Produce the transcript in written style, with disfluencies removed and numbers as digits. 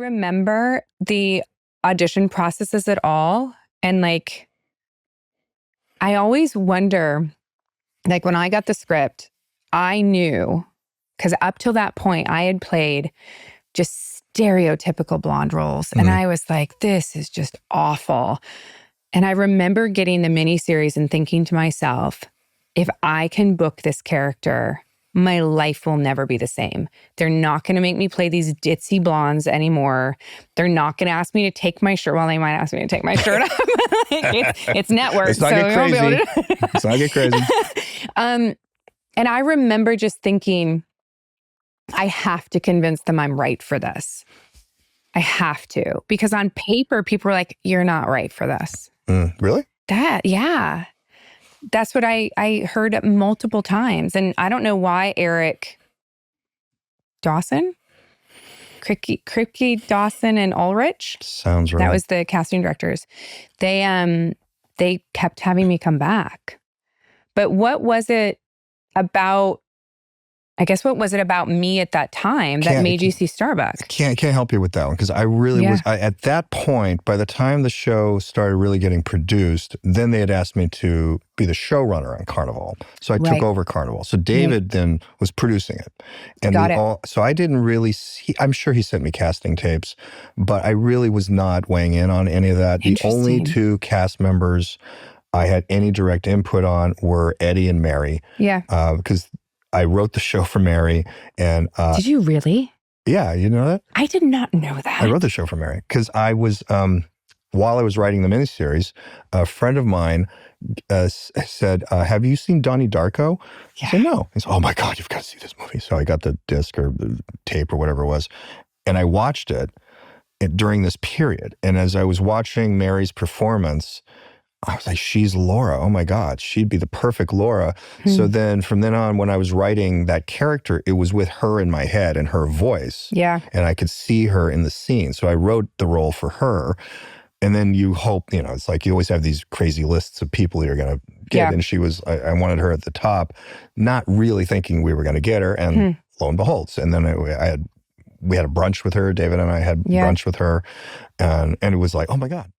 remember the audition processes at all. And like, I always wonder, like when I got the script, I knew, because up till that point, I had played just stereotypical blonde roles. And I was like, this is just awful. And I remember getting the miniseries and thinking to myself, if I can book this character, my life will never be the same. They're not going to make me play these ditzy blondes anymore. They're not going to ask me to take my shirt. Well, they might ask me to take my shirt off. It's network. Let's not get crazy. Let's not get crazy. And I remember just thinking, I have to convince them I'm right for this. I have to. Because on paper, people were like, you're not right for this. Really? Yeah. That's what I heard multiple times. And I don't know why Eric Dawson, Kripke, Dawson, and Ulrich. Sounds right. That was the casting directors. They kept having me come back. But what was it about, I guess, what was it about me at that time that made you see Starbuck? Can't help you with that one, because I really was, at that point, by the time the show started really getting produced, then they had asked me to be the showrunner on Carnival. So I took over Carnival. So David then was producing it. And so I didn't really see, I'm sure he sent me casting tapes, but I really was not weighing in on any of that. The only two cast members I had any direct input on were Eddie and Mary. Yeah. Because I wrote the show for Mary, and did you really? Yeah, you know that? I did not know that. I wrote the show for Mary because I was while I was writing the miniseries, a friend of mine said, "Have you seen Donnie Darko?" I said, "No." He said, "Oh my God, you've got to see this movie." So I got the disc or the tape or whatever it was, and I watched it during this period. And as I was watching Mary's performance, I was like, she's Laura. Oh my God, she'd be the perfect Laura. So then from then on, when I was writing that character, it was with her in my head and her voice. Yeah. And I could see her in the scene. So I wrote the role for her. And then you hope, it's like you always have these crazy lists of people you're going to get. Yeah. And she was, I wanted her at the top, not really thinking we were going to get her. And lo and behold. And then we had a brunch with her. David and I had brunch with her. And it was like, oh my God.